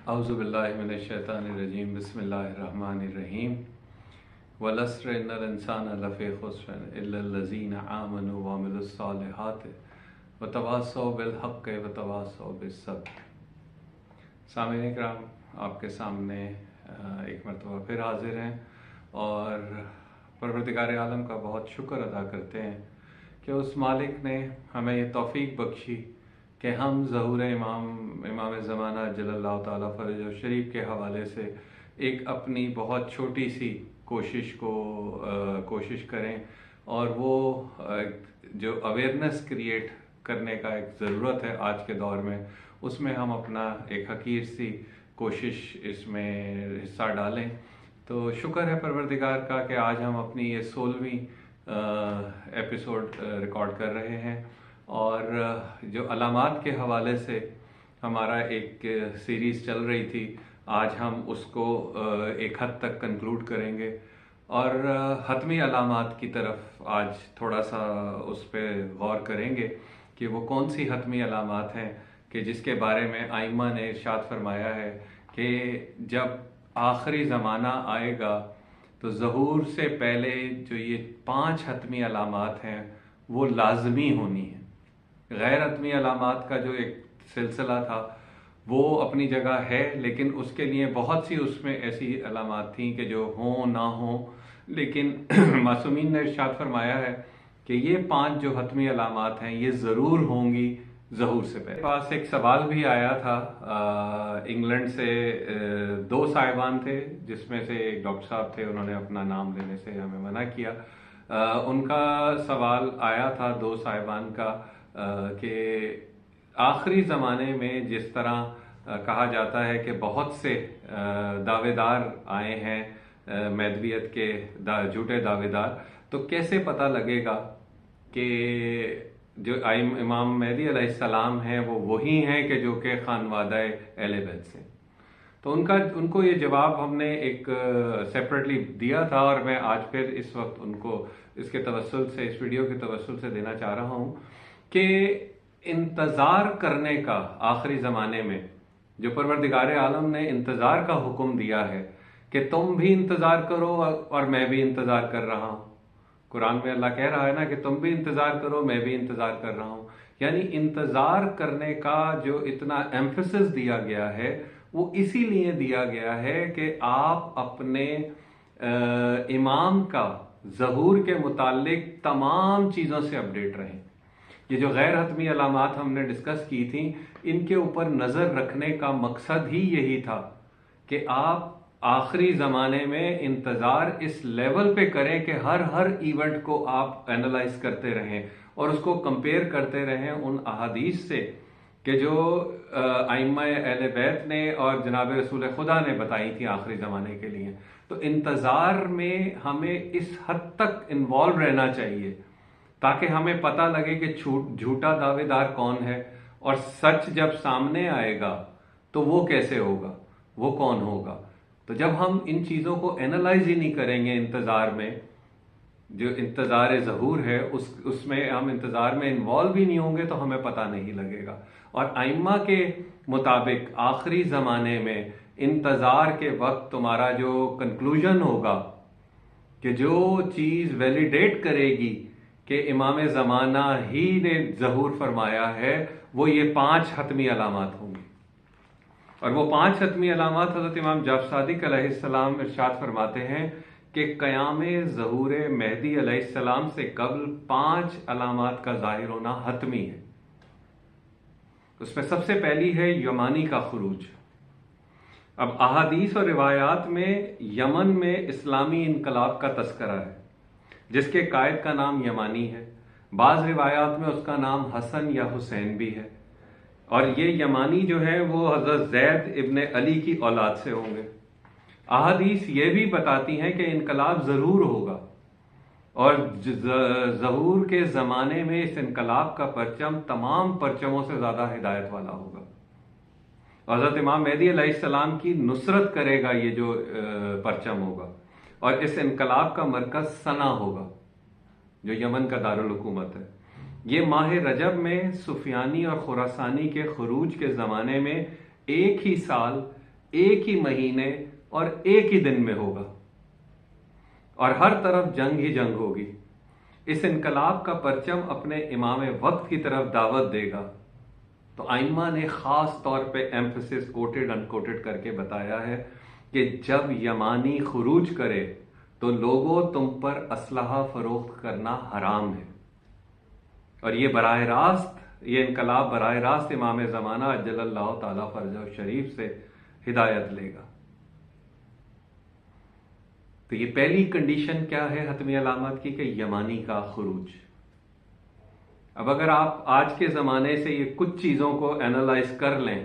اعوذ باللہ من الشیطان الرجیم بسم اللہ الرحمن الرحیم والعصر ان الانسان لفی خسر الا الذین آمنوا وعملوا الصالحات وتواصوا بالحق وتواصوا بالصبر۔ سامعین اکرام، آپ کے سامنے ایک مرتبہ پھر حاضر ہیں اور پروردگار عالم کا بہت شکر ادا کرتے ہیں کہ اس مالک نے ہمیں یہ توفیق بخشی کہ ہم ظہور امام زمانہ جل اللہ تعالیٰ فرج و شریف کے حوالے سے ایک اپنی بہت چھوٹی سی کوشش کریں، اور وہ جو اویئرنیس کریٹ کرنے کا ایک ضرورت ہے آج کے دور میں، اس میں ہم اپنا ایک حقیر سی کوشش اس میں حصہ ڈالیں۔ تو شکر ہے پروردگار کا کہ آج ہم اپنی یہ 16ویں ایپیسوڈ ریکارڈ کر رہے ہیں، اور جو علامات کے حوالے سے ہمارا ایک سیریز چل رہی تھی، آج ہم اس کو ایک حد تک کنکلوڈ کریں گے، اور حتمی علامات کی طرف آج تھوڑا سا اس پہ غور کریں گے کہ وہ کون سی حتمی علامات ہیں کہ جس کے بارے میں ائمہ نے ارشاد فرمایا ہے کہ جب آخری زمانہ آئے گا تو ظہور سے پہلے جو یہ 5 حتمی علامات ہیں وہ لازمی ہونی ہیں۔ غیر حتمی علامات کا جو ایک سلسلہ تھا وہ اپنی جگہ ہے، لیکن اس کے لیے بہت سی اس میں ایسی علامات تھیں کہ جو ہوں نہ ہوں، لیکن معصومین نے ارشاد فرمایا ہے کہ یہ 5 جو حتمی علامات ہیں یہ ضرور ہوں گی ظہور سے پہلے۔ پاس ایک سوال بھی آیا تھا انگلینڈ سے، 2 صاحبان تھے جس میں سے ایک ڈاکٹر صاحب تھے، انہوں نے اپنا نام لینے سے ہمیں منع کیا۔ ان کا سوال آیا تھا 2 صاحبان کا کہ آخری زمانے میں جس طرح کہا جاتا ہے کہ بہت سے دعوے دار آئے ہیں مہدویت کے، جھوٹے دعوے دار، تو کیسے پتہ لگے گا کہ جو امام مہدی علیہ السلام ہیں وہ وہی ہیں کہ جو کہ خانوادہ اہل بیت سے؟ تو ان کو یہ جواب ہم نے ایک سیپریٹلی دیا تھا، اور میں آج پھر اس وقت ان کو اس کے توسل سے، اس ویڈیو کے توسل سے دینا چاہ رہا ہوں کہ انتظار کرنے کا آخری زمانے میں جو پروردگار عالم نے انتظار کا حکم دیا ہے کہ تم بھی انتظار کرو اور میں بھی انتظار کر رہا ہوں۔ قرآن میں اللہ کہہ رہا ہے نا کہ تم بھی انتظار کرو، میں بھی انتظار کر رہا ہوں، یعنی انتظار کرنے کا جو اتنا ایمفیسس دیا گیا ہے وہ اسی لیے دیا گیا ہے کہ آپ اپنے امام کا ظہور کے متعلق تمام چیزوں سے اپڈیٹ رہیں۔ یہ جو غیر حتمی علامات ہم نے ڈسکس کی تھیں، ان کے اوپر نظر رکھنے کا مقصد ہی یہی تھا کہ آپ آخری زمانے میں انتظار اس لیول پہ کریں کہ ہر ایونٹ کو آپ اینالائز کرتے رہیں اور اس کو کمپیئر کرتے رہیں ان احادیث سے کہ جو ائمہ اہل بیت نے اور جناب رسول خدا نے بتائی تھی آخری زمانے کے لیے۔ تو انتظار میں ہمیں اس حد تک انوالو رہنا چاہیے تاکہ ہمیں پتہ لگے کہ جھوٹا دعوے دار کون ہے، اور سچ جب سامنے آئے گا تو وہ کیسے ہوگا، وہ کون ہوگا۔ تو جب ہم ان چیزوں کو اینالائز ہی نہیں کریں گے انتظار میں، جو انتظار ظہور ہے اس میں ہم انتظار میں انوالو بھی نہیں ہوں گے تو ہمیں پتہ نہیں لگے گا۔ اور ائمہ کے مطابق آخری زمانے میں انتظار کے وقت تمہارا جو کنکلوژن ہوگا، کہ جو چیز ویلیڈیٹ کرے گی کہ امام زمانہ ہی نے ظہور فرمایا ہے، وہ یہ 5 حتمی علامات ہوں گی۔ اور وہ 5 حتمی علامات حضرت امام جعفر صادق علیہ السلام ارشاد فرماتے ہیں کہ قیام ظہور مہدی علیہ السلام سے قبل 5 علامات کا ظاہر ہونا حتمی ہے۔ اس میں سب سے پہلی ہے یمانی کا خروج۔ اب احادیث اور روایات میں یمن میں اسلامی انقلاب کا تذکرہ ہے جس کے قائد کا نام یمانی ہے، بعض روایات میں اس کا نام حسن یا حسین بھی ہے، اور یہ یمانی جو ہے وہ حضرت زید ابن علی کی اولاد سے ہوں گے۔ احادیث یہ بھی بتاتی ہیں کہ انقلاب ضرور ہوگا، اور ظہور کے زمانے میں اس انقلاب کا پرچم تمام پرچموں سے زیادہ ہدایت والا ہوگا۔ حضرت امام مہدی علیہ السلام کی نصرت کرے گا یہ جو پرچم ہوگا، اور اس انقلاب کا مرکز سنا ہوگا جو یمن کا دارالحکومت ہے۔ یہ ماہ رجب میں سفیانی اور خراسانی کے خروج کے زمانے میں ایک ہی سال ایک ہی مہینے اور ایک ہی دن میں ہوگا، اور ہر طرف جنگ ہی جنگ ہوگی۔ اس انقلاب کا پرچم اپنے امام وقت کی طرف دعوت دے گا۔ تو ائمہ نے خاص طور پہ ایمفسس کوٹڈ انکوٹڈ کر کے بتایا ہے کہ جب یمانی خروج کرے تو لوگوں تم پر اسلحہ فروخت کرنا حرام ہے، اور یہ براہ راست، یہ انقلاب براہ راست امام زمانہ اجل اللہ تعالیٰ فرجہ شریف سے ہدایت لے گا۔ تو یہ پہلی کنڈیشن کیا ہے حتمی علامات کی، کہ یمانی کا خروج۔ اب اگر آپ آج کے زمانے سے یہ کچھ چیزوں کو اینالائز کر لیں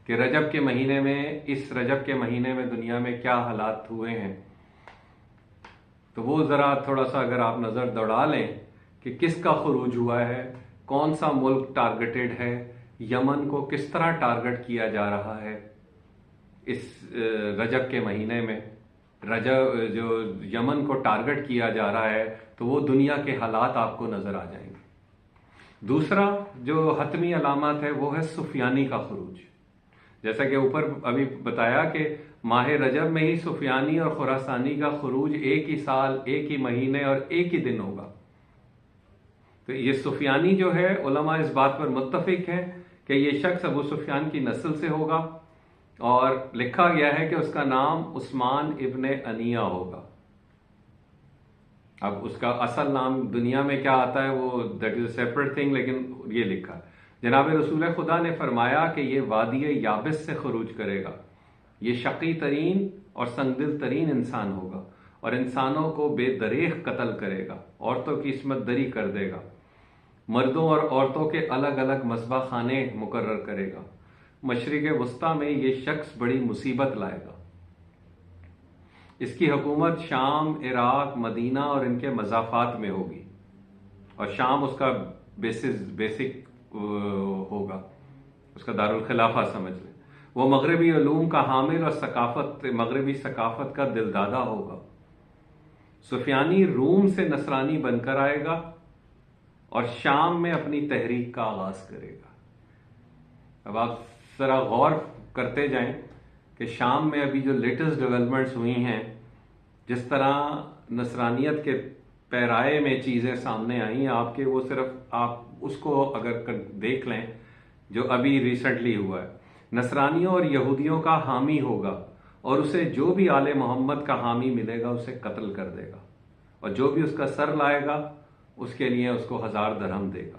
کہ رجب کے مہینے میں، اس رجب کے مہینے میں دنیا میں کیا حالات ہوئے ہیں، تو وہ ذرا تھوڑا سا اگر آپ نظر دوڑا لیں کہ کس کا خروج ہوا ہے، کون سا ملک ٹارگٹڈ ہے، یمن کو کس طرح ٹارگٹ کیا جا رہا ہے اس رجب کے مہینے میں، رجب جو یمن کو ٹارگٹ کیا جا رہا ہے، تو وہ دنیا کے حالات آپ کو نظر آ جائیں گے۔ دوسرا جو حتمی علامات ہے وہ ہے سفیانی کا خروج۔ جیسا کہ اوپر ابھی بتایا کہ ماہ رجب میں ہی سفیانی اور خراسانی کا خروج ایک ہی سال، ایک ہی مہینے اور ایک ہی دن ہوگا۔ تو یہ سفیانی جو ہے، علماء اس بات پر متفق ہیں کہ یہ شخص ابو سفیان کی نسل سے ہوگا، اور لکھا گیا ہے کہ اس کا نام عثمان ابن انیہ ہوگا۔ اب اس کا اصل نام دنیا میں کیا آتا ہے وہ that is a separate thing, لیکن یہ لکھا ہے۔ جناب رسول خدا نے فرمایا کہ یہ وادی یابس سے خروج کرے گا، یہ شقی ترین اور سنگدل ترین انسان ہوگا، اور انسانوں کو بے دریغ قتل کرے گا، عورتوں کی عصمت دری کر دے گا، مردوں اور عورتوں کے الگ الگ مذبح خانے مقرر کرے گا۔ مشرق وسطیٰ میں یہ شخص بڑی مصیبت لائے گا۔ اس کی حکومت شام، عراق، مدینہ اور ان کے مضافات میں ہوگی، اور شام اس کا بیسک ہوگا، اس کا دارالخلافہ سمجھ لیں۔ وہ مغربی علوم کا حامل اور مغربی ثقافت کا دلدادہ ہوگا۔ سفیانی روم سے نصرانی بن کر آئے گا اور شام میں اپنی تحریک کا آغاز کرے گا۔ اب آپ ذرا غور کرتے جائیں کہ شام میں ابھی جو لیٹسٹ ڈیولپمنٹس ہوئی ہیں، جس طرح نصرانیت کے پیرائے میں چیزیں سامنے آئی ہیں آپ کے، وہ صرف آپ اس کو اگر دیکھ لیں جو ابھی ریسنٹلی ہوا ہے، نصرانیوں اور یہودیوں کا حامی ہوگا، اور اسے جو بھی آل محمد کا حامی ملے گا اسے قتل کر دے گا، اور جو بھی اس کا سر لائے گا اس کے لیے اس کو 1000 درہم دے گا۔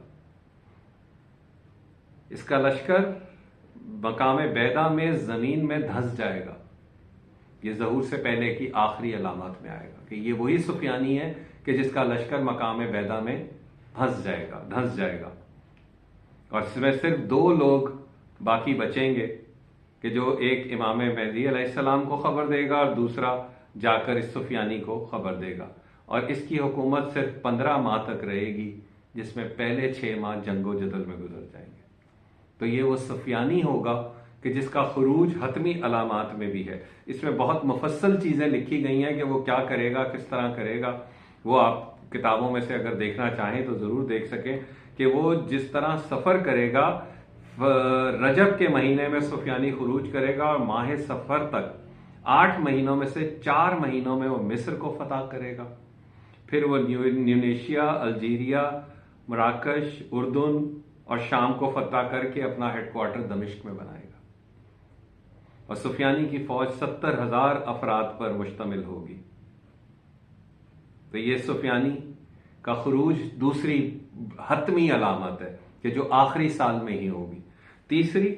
اس کا لشکر مقام بیدا میں زمین میں دھنس جائے گا۔ یہ ظہور سے پہلے کی آخری علامات میں آئے گا کہ یہ وہی سفیانی ہے کہ جس کا لشکر مقام بیدا میں دھنس جائے گا، اور اس میں صرف 2 لوگ باقی بچیں گے کہ جو ایک امام مہدی علیہ السلام کو خبر دے گا اور دوسرا جا کر اس سفیانی کو خبر دے گا، اور اس کی حکومت صرف 15 ماہ تک رہے گی، جس میں پہلے 6 ماہ جنگ و جدل میں گزر جائیں گے۔ تو یہ وہ سفیانی ہوگا کہ جس کا خروج حتمی علامات میں بھی ہے۔ اس میں بہت مفصل چیزیں لکھی گئی ہیں کہ وہ کیا کرے گا، کس طرح کرے گا، وہ آپ کتابوں میں سے اگر دیکھنا چاہیں تو ضرور دیکھ سکیں کہ وہ جس طرح سفر کرے گا، رجب کے مہینے میں سفیانی خروج کرے گا، اور ماہ سفر تک 8 مہینوں میں سے 4 مہینوں میں وہ مصر کو فتح کرے گا، پھر وہ نیونیشیا، الجیریا، مراکش، اردن اور شام کو فتح کر کے اپنا ہیڈ کوارٹر دمشق میں بنائے گا، اور سفیانی کی فوج 70,000 افراد پر مشتمل ہوگی۔ تو یہ سفیانی کا خروج دوسری حتمی علامت ہے کہ جو آخری سال میں ہی ہوگی۔ تیسری،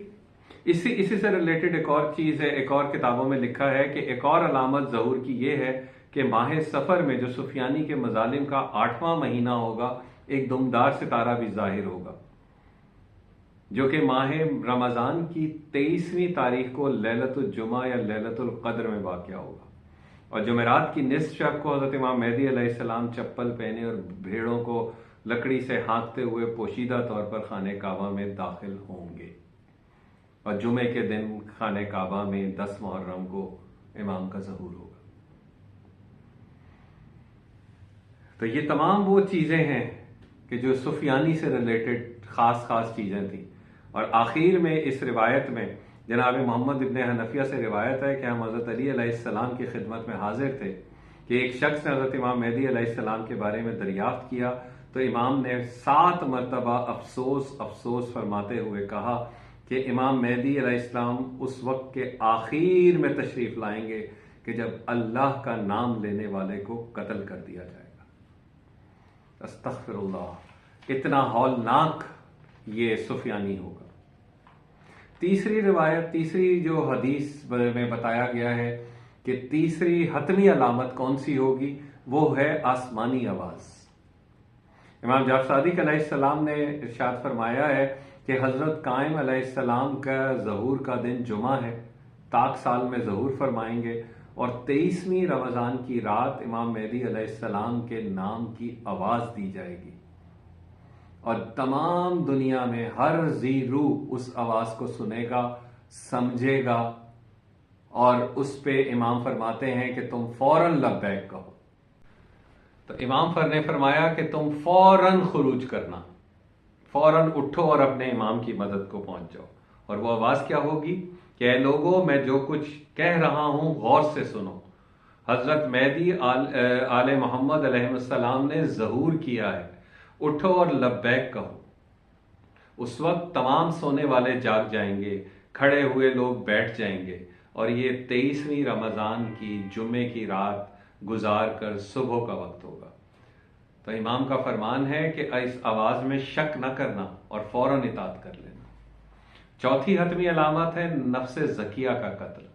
اسی سے ریلیٹڈ ایک اور چیز ہے، ایک اور کتابوں میں لکھا ہے کہ ایک اور علامت ظہور کی یہ ہے کہ ماہ سفر میں جو سفیانی کے مظالم کا 8واں مہینہ ہوگا، ایک دمدار ستارہ بھی ظاہر ہوگا، جو کہ ماہ رمضان کی 23ویں تاریخ کو لیلۃ الجمعہ یا لیلۃ القدر میں واقع ہوگا، اور جمعرات کی نصف شب کو حضرت امام مہدی علیہ السلام چپل پہنے اور بھیڑوں کو لکڑی سے ہانکتے ہوئے پوشیدہ طور پر خانہ کعبہ میں داخل ہوں گے، اور جمعے کے دن خانہ کعبہ میں 10 محرم کو امام کا ظہور ہوگا۔ تو یہ تمام وہ چیزیں ہیں کہ جو سفیانی سے ریلیٹڈ خاص چیزیں تھیں، اور آخر میں اس روایت میں جناب محمد ابن حنفیہ سے روایت ہے کہ ہم حضرت علی علیہ السلام کی خدمت میں حاضر تھے کہ ایک شخص نے حضرت امام مہدی علیہ السلام کے بارے میں دریافت کیا تو امام نے 7 مرتبہ افسوس افسوس فرماتے ہوئے کہا کہ امام مہدی علیہ السلام اس وقت کے آخر میں تشریف لائیں گے کہ جب اللہ کا نام لینے والے کو قتل کر دیا جائے گا۔ استغفر اللہ، اتنا ہولناک یہ سفیانی ہوگا۔ تیسری روایت، تیسری جو حدیث میں بتایا گیا ہے کہ تیسری حتمی علامت کون سی ہوگی، وہ ہے آسمانی آواز۔ امام جعفر صادق علیہ السلام نے ارشاد فرمایا ہے کہ حضرت قائم علیہ السلام کا ظہور کا دن جمعہ ہے، طاق سال میں ظہور فرمائیں گے اور 23ویں رمضان کی رات امام مہدی علیہ السلام کے نام کی آواز دی جائے گی اور تمام دنیا میں ہر ذی روح اس آواز کو سنے گا، سمجھے گا، اور اس پہ امام فرماتے ہیں کہ تم فوراً لبیک کہو۔ تو امام نے فرمایا کہ تم فوراً خروج کرنا، فوراً اٹھو اور اپنے امام کی مدد کو پہنچ جاؤ۔ اور وہ آواز کیا ہوگی کہ اے لوگوں، میں جو کچھ کہہ رہا ہوں غور سے سنو۔ حضرت مہدی آل محمد علیہ السلام نے ظہور کیا ہے، اٹھو اور لبیک کہو۔ اس وقت تمام سونے والے جاگ جائیں گے، کھڑے ہوئے لوگ بیٹھ جائیں گے اور یہ 23ویں رمضان کی جمعے کی رات گزار کر صبح کا وقت ہوگا۔ تو امام کا فرمان ہے کہ اس آواز میں شک نہ کرنا اور فوراً اطاعت کر لینا۔ چوتھی حتمی علامت ہے نفس زکیہ کا قتل،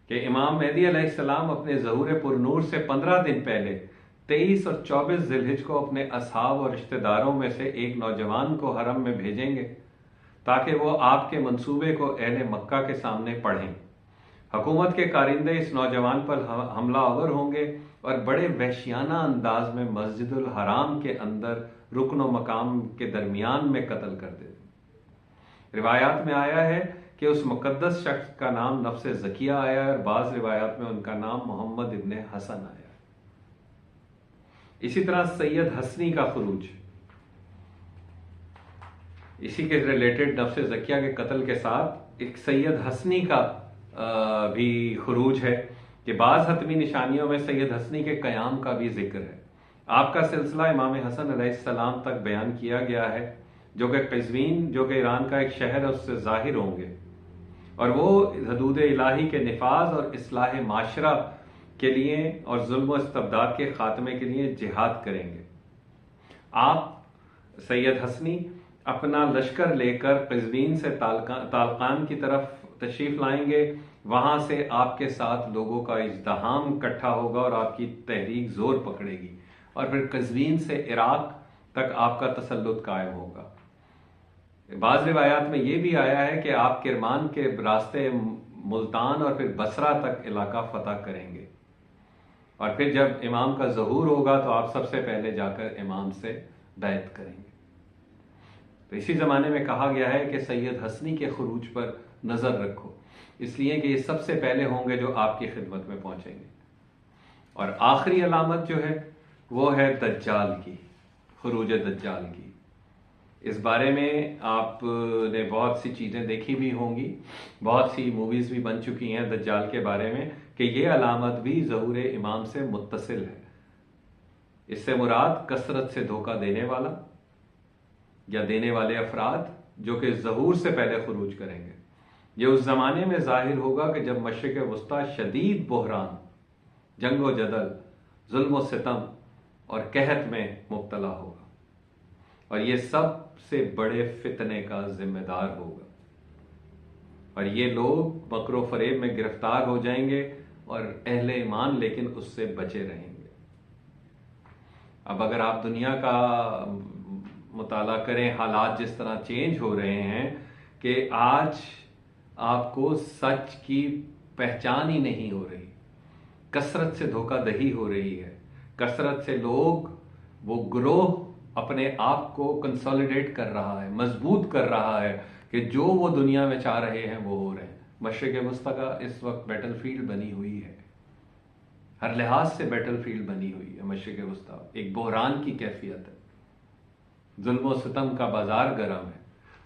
کہ امام مہدی علیہ السلام اپنے ظہور پر نور سے 15 دن پہلے 23 اور 24 ذی الحجہ کو اپنے اصحاب اور رشتہ داروں میں سے ایک نوجوان کو حرم میں بھیجیں گے تاکہ وہ آپ کے منصوبے کو اہل مکہ کے سامنے پڑھیں۔ حکومت کے کارندے اس نوجوان پر حملہ آور ہوں گے اور بڑے وحشیانہ انداز میں مسجد الحرام کے اندر رکن و مقام کے درمیان میں قتل کر دیں۔ روایات میں آیا ہے کہ اس مقدس شخص کا نام نفس زکیہ آیا ہے اور بعض روایات میں ان کا نام محمد ابن حسن آیا۔ اسی طرح سید حسنی کا خروج، اسی کے ریلیٹڈ نفس زکیہ کے قتل کے ساتھ ایک سید حسنی کا بھی خروج ہے کہ بعض حتمی نشانیوں میں سید حسنی کے قیام کا بھی ذکر ہے۔ آپ کا سلسلہ امام حسن علیہ السلام تک بیان کیا گیا ہے، جو کہ قزوین، جو کہ ایران کا ایک شہر ہے، اس سے ظاہر ہوں گے اور وہ حدود الہی کے نفاذ اور اصلاح معاشرہ کے لیے اور ظلم و استبداد کے خاتمے کے لیے جہاد کریں گے۔ آپ سید حسنی اپنا لشکر لے کر قزوین سے طالقان کی طرف تشریف لائیں گے، وہاں سے آپ کے ساتھ لوگوں کا ازدحام اکٹھا ہوگا اور آپ کی تحریک زور پکڑے گی اور پھر قزوین سے عراق تک آپ کا تسلط قائم ہوگا۔ بعض روایات میں یہ بھی آیا ہے کہ آپ کرمان کے راستے ملتان اور پھر بصرہ تک علاقہ فتح کریں گے اور پھر جب امام کا ظہور ہوگا تو آپ سب سے پہلے جا کر امام سے بیعت کریں گے۔ تو اسی زمانے میں کہا گیا ہے کہ سید حسنی کے خروج پر نظر رکھو، اس لیے کہ یہ سب سے پہلے ہوں گے جو آپ کی خدمت میں پہنچیں گے۔ اور آخری علامت جو ہے وہ ہے دجال کی، خروج دجال کی۔ اس بارے میں آپ نے بہت سی چیزیں دیکھی بھی ہوں گی، بہت سی موویز بھی بن چکی ہیں دجال کے بارے میں کہ یہ علامت بھی ظہور امام سے متصل ہے۔ اس سے مراد کثرت سے دھوکہ دینے والا یا دینے والے افراد جو کہ ظہور سے پہلے خروج کریں گے۔ یہ اس زمانے میں ظاہر ہوگا کہ جب مشرق وسطیٰ شدید بحران، جنگ و جدل، ظلم و ستم اور قحط میں مبتلا ہوگا اور یہ سب سے بڑے فتنے کا ذمہ دار ہوگا اور یہ لوگ مکر و فریب میں گرفتار ہو جائیں گے اور اہل ایمان لیکن اس سے بچے رہیں گے۔ اب اگر آپ دنیا کا مطالعہ کریں، حالات جس طرح چینج ہو رہے ہیں کہ آج آپ کو سچ کی پہچان ہی نہیں ہو رہی، کثرت سے دھوکہ دہی ہو رہی ہے، کثرت سے لوگ وہ گروہ اپنے آپ کو کنسولیڈیٹ کر رہا ہے، مضبوط کر رہا ہے کہ جو وہ دنیا میں چاہ رہے ہیں وہ ہو رہے ہیں۔ مشرق وسطیٰ کا اس وقت بیٹل فیلڈ بنی ہوئی ہے، ہر لحاظ سے بیٹل فیلڈ بنی ہوئی ہے مشرق وسطیٰ، ایک بحران کی کیفیت ہے، ظلم و ستم کا بازار گرم ہے۔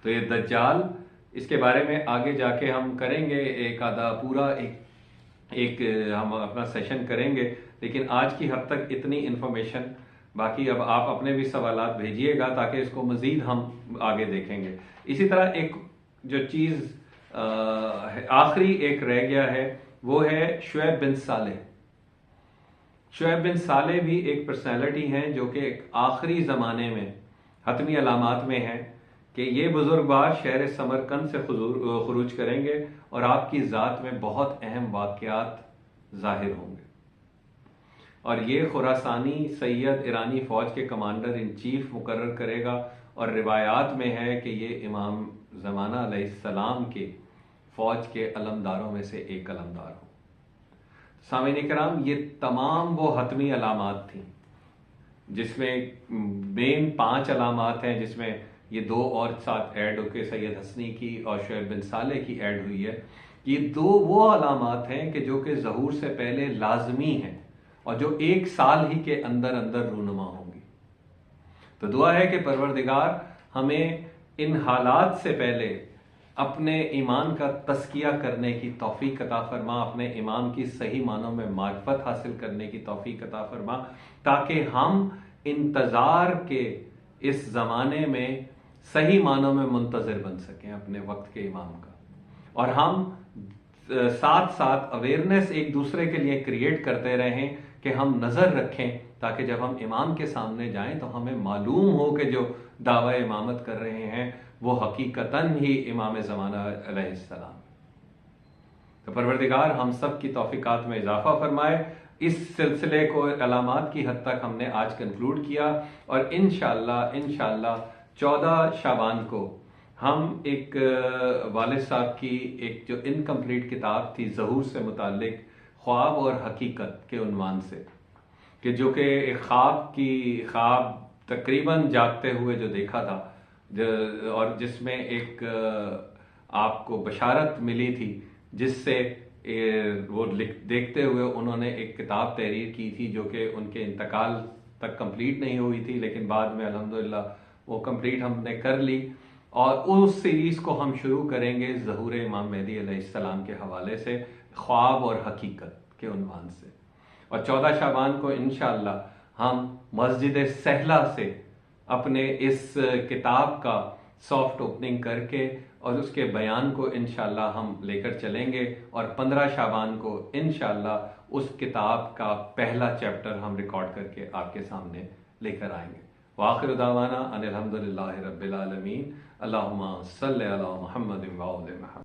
تو یہ دجال اس کے بارے میں آگے جا کے ہم کریں گے، ایک آدھا پورا ایک ہم اپنا سیشن کریں گے، لیکن آج کی حد تک اتنی انفارمیشن، باقی اب آپ اپنے بھی سوالات بھیجیے گا تاکہ اس کو مزید ہم آگے دیکھیں گے۔ اسی طرح ایک جو چیز آخری ایک رہ گیا ہے وہ ہے شعیب بن صالح۔ شعیب بن صالح بھی ایک پرسنالٹی ہیں جو کہ ایک آخری زمانے میں حتمی علامات میں ہیں کہ یہ بزرگوار شہر سمرقند سے خروج کریں گے اور آپ کی ذات میں بہت اہم واقعات ظاہر ہوں گے، اور یہ خراسانی سید ایرانی فوج کے کمانڈر ان چیف مقرر کرے گا، اور روایات میں ہے کہ یہ امام زمانہ علیہ السلام کے فوج کے علمداروں میں سے ایک علمدار ہوں۔ سامعین کرام، یہ تمام وہ حتمی علامات تھیں جس میں مین 5 علامات ہیں، جس میں یہ 2 اور ساتھ ایڈ ہو کے سید حسنی کی اور شعیب بن صالح کی ایڈ ہوئی ہے۔ یہ 2 وہ علامات ہیں کہ جو کہ ظہور سے پہلے لازمی ہیں اور جو 1 سال ہی کے اندر اندر رونما ہوں گی۔ تو دعا ہے کہ پروردگار ہمیں ان حالات سے پہلے اپنے ایمان کا تزکیہ کرنے کی توفیق عطا فرما، اپنے ایمان کی صحیح معنوں میں معرفت حاصل کرنے کی توفیق عطا فرما، تاکہ ہم انتظار کے اس زمانے میں صحیح معنوں میں منتظر بن سکیں اپنے وقت کے امام کا، اور ہم ساتھ ساتھ اویئرنیس ایک دوسرے کے لیے کریٹ کرتے رہیں کہ ہم نظر رکھیں تاکہ جب ہم امام کے سامنے جائیں تو ہمیں معلوم ہو کہ جو دعوی امامت کر رہے ہیں وہ حقیقتاً ہی امام زمانہ علیہ السلام۔ تو پروردگار ہم سب کی توفیقات میں اضافہ فرمائے۔ اس سلسلے کو علامات کی حد تک ہم نے آج کنکلوڈ کیا، اور انشاءاللہ 14 شعبان کو ہم ایک والد صاحب کی ایک جو انکمپلیٹ کتاب تھی ظہور سے متعلق، خواب اور حقیقت کے عنوان سے، کہ جو کہ ایک خواب تقریباً جاگتے ہوئے جو دیکھا تھا، اور جس میں ایک آپ کو بشارت ملی تھی، جس سے وہ دیکھتے ہوئے انہوں نے ایک کتاب تحریر کی تھی جو کہ ان کے انتقال تک کمپلیٹ نہیں ہوئی تھی، لیکن بعد میں الحمدللہ وہ کمپلیٹ ہم نے کر لی، اور اس سیریز کو ہم شروع کریں گے ظہور امام مہدی علیہ السلام کے حوالے سے، خواب اور حقیقت کے عنوان سے۔ اور 14 شعبان کو انشاءاللہ ہم مسجد سہلہ سے اپنے اس کتاب کا سافٹ اوپننگ کر کے اور اس کے بیان کو انشاءاللہ ہم لے کر چلیں گے، اور 15 شعبان کو انشاءاللہ اس کتاب کا پہلا چیپٹر ہم ریکارڈ کر کے آپ کے سامنے لے کر آئیں گے۔ وآخر دعوانا ان الحمدللہ رب العالمین۔ اللہم صلی علی محمد و آل محمد۔